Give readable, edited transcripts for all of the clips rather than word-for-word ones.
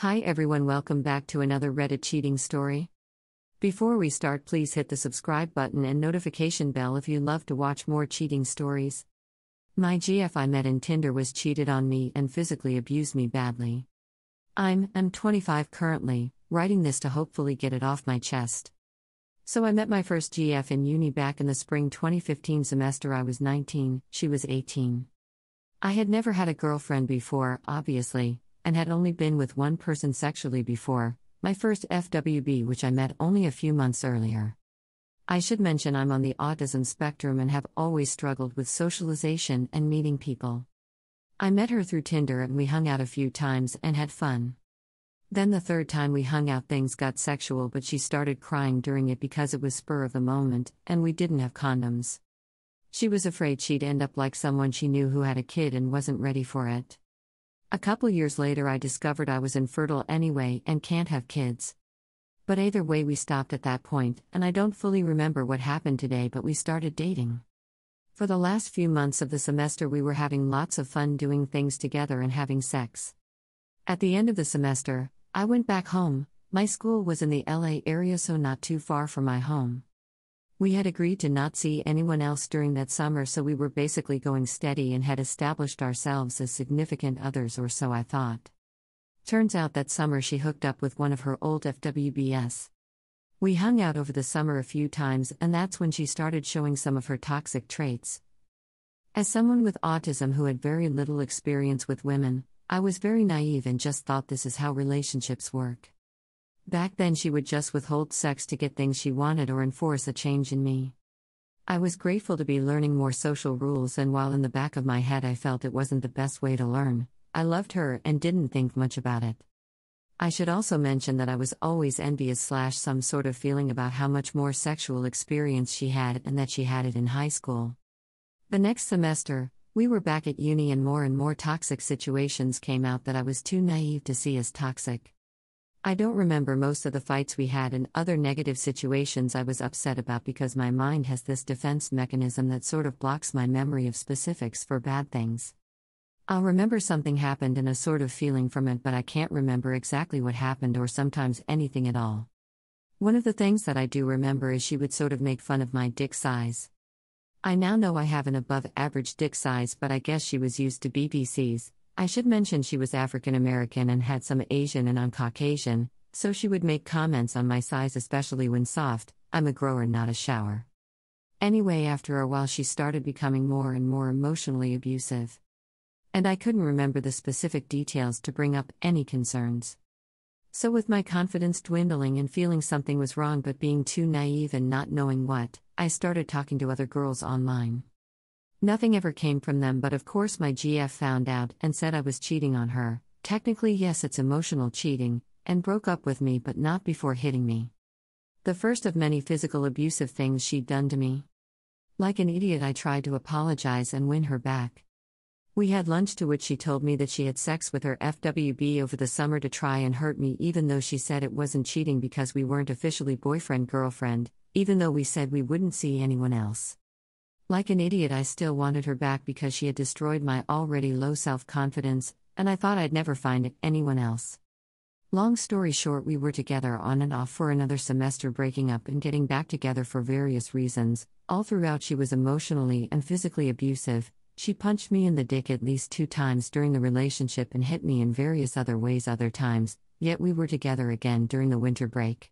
Hi everyone, welcome back to another Reddit cheating story. Before we start, please hit the subscribe button and notification bell if you love to watch more cheating stories. My GF I met in Tinder was cheated on me and physically abused me badly. I'm 25 currently, writing this to hopefully get it off my chest. So I met my first GF in uni back in the spring 2015 semester. I was 19, she was 18. I had never had a girlfriend before, obviously, and had only been with one person sexually before, my first FWB, which I met only a few months earlier. I should mention I'm on the autism spectrum and have always struggled with socialization and meeting people. I met her through Tinder and we hung out a few times and had fun. Then the third time we hung out things got sexual, but she started crying during it because it was spur of the moment and we didn't have condoms. She was afraid she'd end up like someone she knew who had a kid and wasn't ready for it. A couple years later I discovered I was infertile anyway and can't have kids. But either way we stopped at that point, and I don't fully remember what happened today, but we started dating. For the last few months of the semester we were having lots of fun doing things together and having sex. At the end of the semester, I went back home. My school was in the LA area, so not too far from my home. We had agreed to not see anyone else during that summer, so we were basically going steady and had established ourselves as significant others, or so I thought. Turns out that summer she hooked up with one of her old FWBs. We hung out over the summer a few times, and that's when she started showing some of her toxic traits. As someone with autism who had very little experience with women, I was very naive and just thought this is how relationships work. Back then she would just withhold sex to get things she wanted or enforce a change in me. I was grateful to be learning more social rules, and while in the back of my head I felt it wasn't the best way to learn, I loved her and didn't think much about it. I should also mention that I was always envious / some sort of feeling about how much more sexual experience she had and that she had it in high school. The next semester, we were back at uni and more toxic situations came out that I was too naive to see as toxic. I don't remember most of the fights we had and other negative situations I was upset about because my mind has this defense mechanism that sort of blocks my memory of specifics for bad things. I'll remember something happened and a sort of feeling from it, but I can't remember exactly what happened or sometimes anything at all. One of the things that I do remember is she would sort of make fun of my dick size. I now know I have an above average dick size, but I guess she was used to BBCs. I should mention she was African American and had some Asian, and I'm Caucasian, so she would make comments on my size, especially when soft. I'm a grower, not a shower. Anyway, after a while she started becoming more and more emotionally abusive. And I couldn't remember the specific details to bring up any concerns. So with my confidence dwindling and feeling something was wrong but being too naive and not knowing what, I started talking to other girls online. Nothing ever came from them, but of course my GF found out and said I was cheating on her. Technically yes, it's emotional cheating, and broke up with me, but not before hitting me. The first of many physical abusive things she'd done to me. Like an idiot I tried to apologize and win her back. We had lunch, to which she told me that she had sex with her FWB over the summer to try and hurt me, even though she said it wasn't cheating because we weren't officially boyfriend-girlfriend, even though we said we wouldn't see anyone else. Like an idiot I still wanted her back because she had destroyed my already low self-confidence, and I thought I'd never find anyone else. Long story short, we were together on and off for another semester, breaking up and getting back together for various reasons. All throughout she was emotionally and physically abusive. She punched me in the dick at least 2 times during the relationship and hit me in various other ways other times, yet we were together again during the winter break.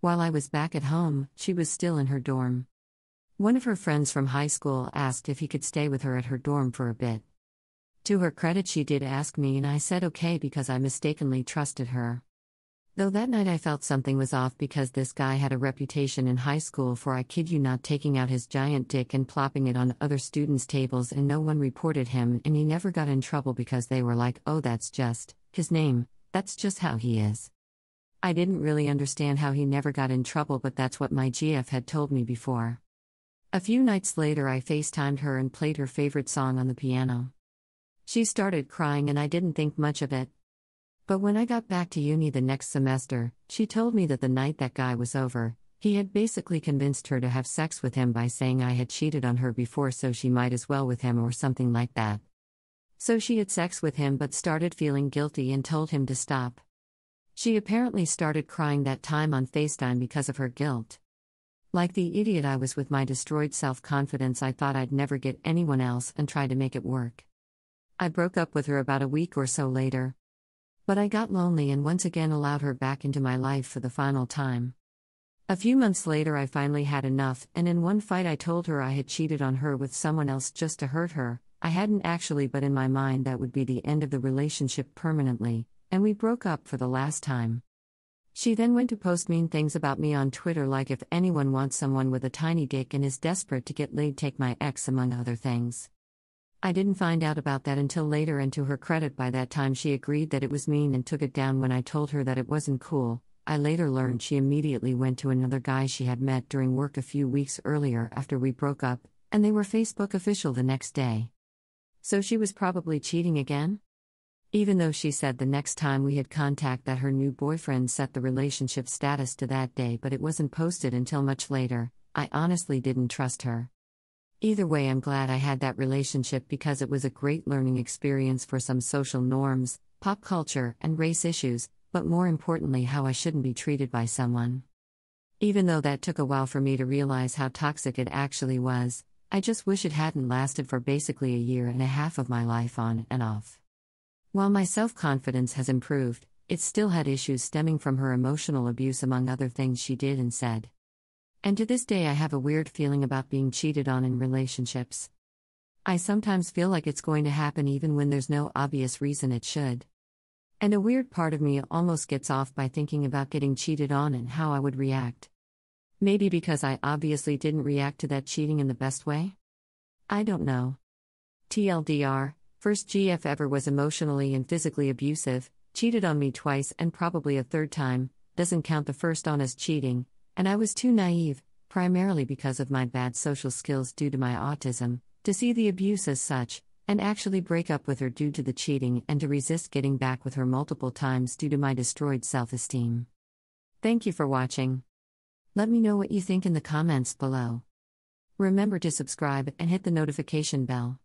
While I was back at home, she was still in her dorm. One of her friends from high school asked if he could stay with her at her dorm for a bit. To her credit, she did ask me and I said okay because I mistakenly trusted her. Though that night I felt something was off because this guy had a reputation in high school for, I kid you not, taking out his giant dick and plopping it on other students' tables, and no one reported him and he never got in trouble because they were like, oh, that's just his name, that's just how he is. I didn't really understand how he never got in trouble, but that's what my GF had told me before. A few nights later I FaceTimed her and played her favorite song on the piano. She started crying and I didn't think much of it. But when I got back to uni the next semester, she told me that the night that guy was over, he had basically convinced her to have sex with him by saying I had cheated on her before, so she might as well with him or something like that. So she had sex with him but started feeling guilty and told him to stop. She apparently started crying that time on FaceTime because of her guilt. Like the idiot I was with my destroyed self-confidence, I thought I'd never get anyone else and tried to make it work. I broke up with her about a week or so later. But I got lonely and once again allowed her back into my life for the final time. A few months later I finally had enough, and in one fight I told her I had cheated on her with someone else just to hurt her. I hadn't actually, but in my mind that would be the end of the relationship permanently, and we broke up for the last time. She then went to post mean things about me on Twitter, like if anyone wants someone with a tiny dick and is desperate to get laid, take my ex, among other things. I didn't find out about that until later, and to her credit, by that time she agreed that it was mean and took it down when I told her that it wasn't cool. I later learned she immediately went to another guy she had met during work a few weeks earlier after we broke up, and they were Facebook official the next day. So she was probably cheating again? Even though she said the next time we had contact that her new boyfriend set the relationship status to that day, but it wasn't posted until much later, I honestly didn't trust her. Either way, I'm glad I had that relationship because it was a great learning experience for some social norms, pop culture, and race issues, but more importantly, how I shouldn't be treated by someone. Even though that took a while for me to realize how toxic it actually was, I just wish it hadn't lasted for basically a year and a half of my life on and off. While my self-confidence has improved, it still had issues stemming from her emotional abuse, among other things she did and said. And to this day I have a weird feeling about being cheated on in relationships. I sometimes feel like it's going to happen even when there's no obvious reason it should. And a weird part of me almost gets off by thinking about getting cheated on and how I would react. Maybe because I obviously didn't react to that cheating in the best way? I don't know. TLDR, first GF ever was emotionally and physically abusive, cheated on me twice and probably a third time, doesn't count the first on as cheating, and I was too naive, primarily because of my bad social skills due to my autism, to see the abuse as such, and actually break up with her due to the cheating and to resist getting back with her multiple times due to my destroyed self-esteem. Thank you for watching. Let me know what you think in the comments below. Remember to subscribe and hit the notification bell.